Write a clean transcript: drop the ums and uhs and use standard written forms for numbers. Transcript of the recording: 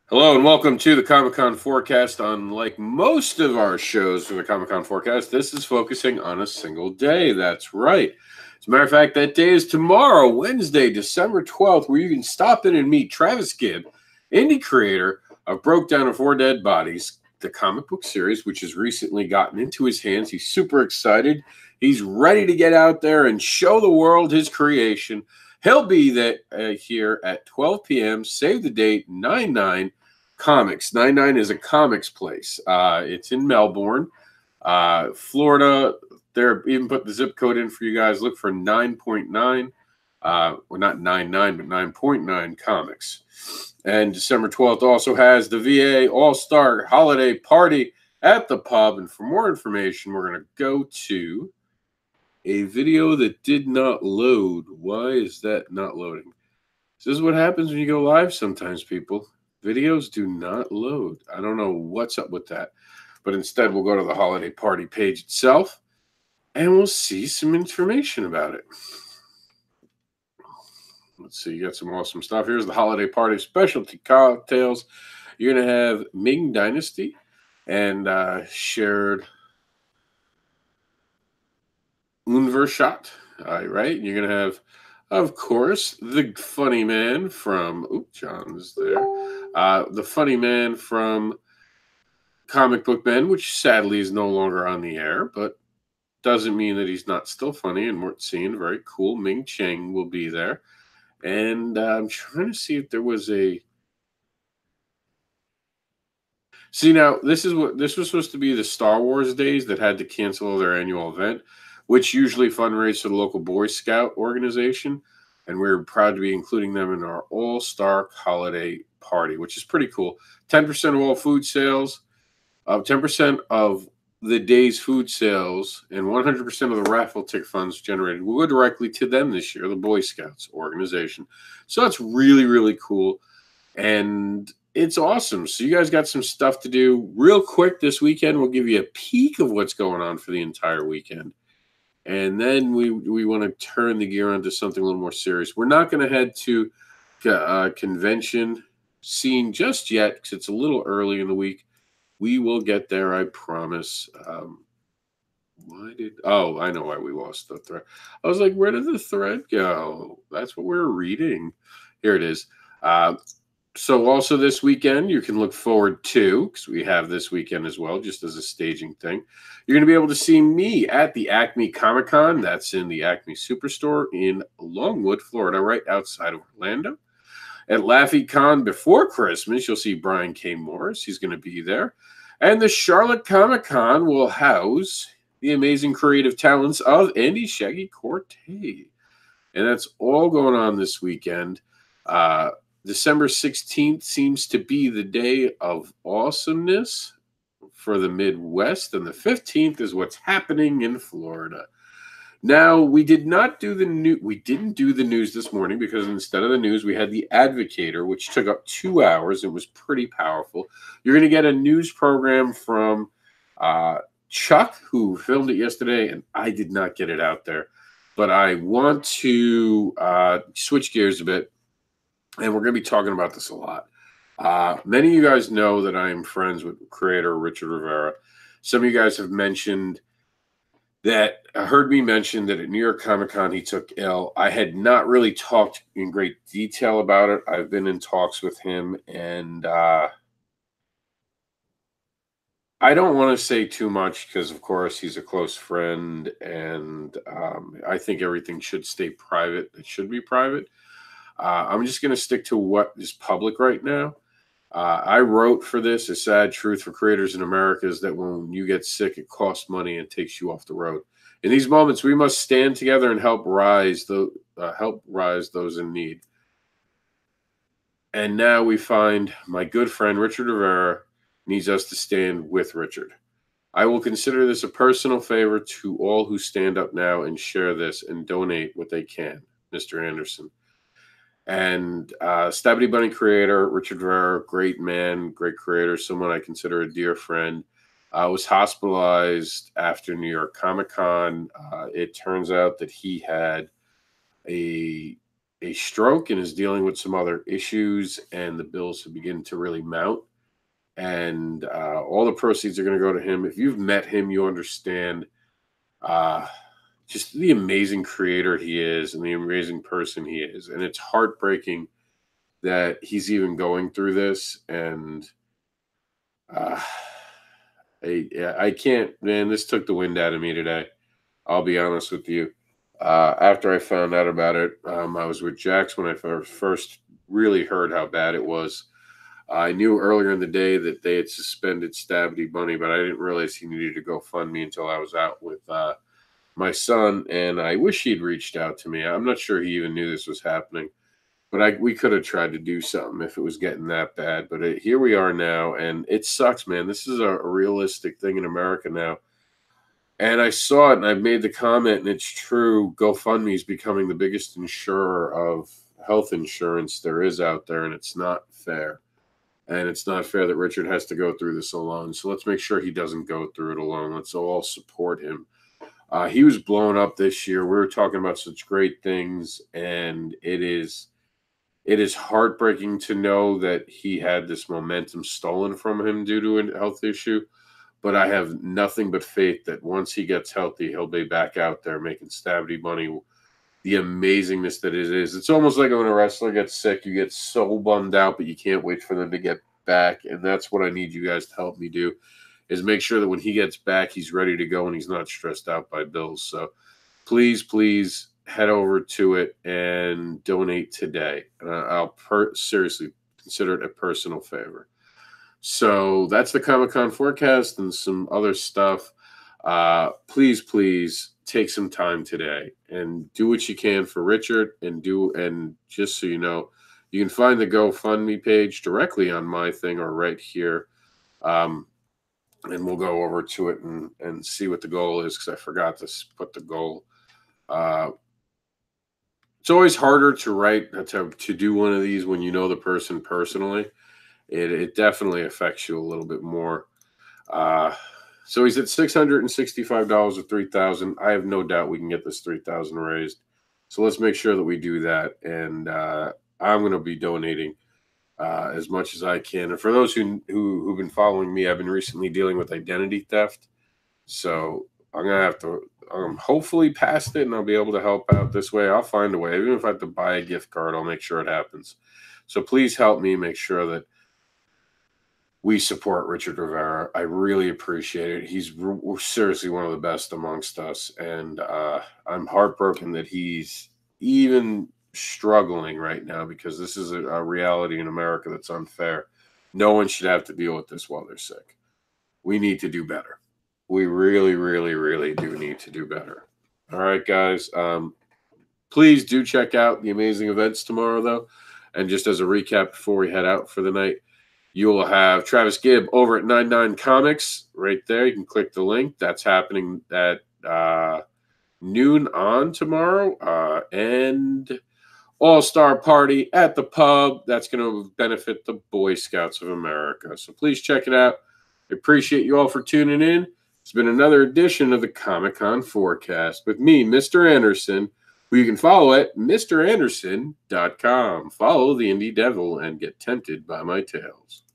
Hello and welcome to the Comic Con Forecast. Unlike most of our shows for the Comic Con Forecast, this is focusing on a single day. That's right. As a matter of fact, that day is tomorrow, Wednesday, December 12th, where you can stop in and meet Travis Gibb, indie creator of Broke Down to Four Dead Bodies, the comic book series, which has recently gotten into his hands. He's super excited. He's ready to get out there and show the world his creation. He'll be there here at 12 p.m. Save the date, 9/9. Comics. 99 is a comics place. It's in Melbourne, Florida. They're even put the zip code in for you guys. Look for 9.9. Well, not 99, but 9.9 comics. And December 12th also has the VA All-Star Holiday Party at the pub. And for more information, we're going to go to a video that did not load. Why is that not loading? This is what happens when you go live sometimes, people. Videos do not load. I don't know what's up with that. But instead, we'll go to the holiday party page itself, and we'll see some information about it. Let's see. You got some awesome stuff. Here's the holiday party specialty cocktails. You're going to have Ming Dynasty and shared Unvershat. All right. You're going to have, of course, the funny man from... John's there. The funny man from Comic Book Men, which sadly is no longer on the air, but doesn't mean that he's not still funny and worth seeing. Very cool. Ming Cheng will be there. And I'm trying to see if there was a... See, now, this was supposed to be the Star Wars days that had to cancel their annual event, which usually fundraise for the local Boy Scout organization. And we're proud to be including them in our all-star holiday party, which is pretty cool. 10% of all food sales, 10% of the day's food sales, and 100% of the raffle ticket funds generated will go directly to them this year, the Boy Scouts organization. So that's really, really cool. And it's awesome. So you guys got some stuff to do. Real quick this weekend, we'll give you a peek of what's going on for the entire weekend. And then we want to turn the gear onto something a little more serious. We're not going to head to convention scene just yet because it's a little early in the week. We will get there, I promise. I know why we lost the thread. I was like, where did the thread go? That's what we're reading. Here it is. So also this weekend, you can look forward to, because we have this weekend as well, just as a staging thing. You're going to be able to see me at the Acme Comic Con. That's in the Acme Superstore in Longwood, Florida, right outside of Orlando. At Laffy Con before Christmas, you'll see Brian K. Morris. He's going to be there. And the Charlotte Comic Con will house the amazing creative talents of Andy Shaggy Cortez. And that's all going on this weekend. December 16th seems to be the day of awesomeness for the Midwest, and the 15th is what's happening in Florida. Now, we didn't do the news this morning because instead of the news, we had the Advocator, which took up 2 hours. It was pretty powerful. You're going to get a news program from Chuck, who filmed it yesterday, and I did not get it out there. But I want to switch gears a bit. And we're going to be talking about this a lot. Many of you guys know that I am friends with creator Richard Rivera. Some of you guys have mentioned that, heard me mention that at New York Comic Con he took ill. I had not really talked in great detail about it. I've been in talks with him, and I don't want to say too much because, of course, he's a close friend, and I think everything should stay private. It should be private. I'm just going to stick to what is public right now. I wrote for this, a sad truth for creators in America is that when you get sick, it costs money and takes you off the road. In these moments, we must stand together and help rise those in need. And now we find my good friend Richard Rivera needs us to stand with Richard. I will consider this a personal favor to all who stand up now and share this and donate what they can, Mr. Anderson. And Stabby Bunny creator, Richard Rivera, great man, great creator, someone I consider a dear friend, was hospitalized after New York Comic Con. It turns out that he had a a stroke and is dealing with some other issues, and the bills have begun to really mount. And all the proceeds are going to go to him. If you've met him, you understand uh, just the amazing creator he is and the amazing person he is. And it's heartbreaking that he's even going through this. And uh, I can't, man, this took the wind out of me today. I'll be honest with you. After I found out about it, I was with Jax when I first really heard how bad it was. I knew earlier in the day that they had suspended Stabby Bunny, but I didn't realize he needed to GoFundMe until I was out with my son, and I wish he'd reached out to me. I'm not sure he even knew this was happening, but we could have tried to do something if it was getting that bad. But here we are now, and it sucks, man. This is a realistic thing in America now. And I saw it, and I made the comment, and it's true. GoFundMe is becoming the biggest insurer of health insurance there is out there, and it's not fair. And it's not fair that Richard has to go through this alone. So let's make sure he doesn't go through it alone. Let's all support him. He was blown up this year. We were talking about such great things, and it is heartbreaking to know that he had this momentum stolen from him due to a health issue. But I have nothing but faith that once he gets healthy, he'll be back out there making Stabby Bunny the amazingness that it is. It's almost like when a wrestler gets sick, you get so bummed out, but you can't wait for them to get back. And that's what I need you guys to help me do, is make sure that when he gets back, he's ready to go and he's not stressed out by bills. So please head over to it and donate today. I'll seriously consider it a personal favor. So that's the Comic-Con forecast and some other stuff. Please take some time today and do what you can for Richard, and just so you know, you can find the GoFundMe page directly on my thing or right here. And we'll go over to it and see what the goal is, because I forgot to put the goal. It's always harder to write, to do one of these when you know the person personally. It definitely affects you a little bit more. So he's at $665 or $3,000. I have no doubt we can get this $3,000 raised. So let's make sure that we do that. And I'm going to be donating as much as I can. And for those who've been following me, I've been recently dealing with identity theft. So I'm going to have to hopefully past it, and I'll be able to help out this way. I'll find a way. Even if I have to buy a gift card, I'll make sure it happens. So please help me make sure that we support Richard Rivera. I really appreciate it. He's seriously one of the best amongst us. And I'm heartbroken that he's even struggling right now, because this is a reality in America that's unfair. No one should have to deal with this while they're sick. We need to do better. We really do need to do better. All right, guys. Please do check out the amazing events tomorrow, though. And just as a recap before we head out for the night, you will have Travis Gibb over at 99 Comics right there. You can click the link. That's happening at noon on tomorrow. And All-Star Party at the pub. That's going to benefit the Boy Scouts of America. So please check it out. I appreciate you all for tuning in. It's been another edition of the Comic-Con Forecast with me, Mr. Anderson, who you can follow at MrAnderson.com. Follow the Indie Devil and get tempted by my tales.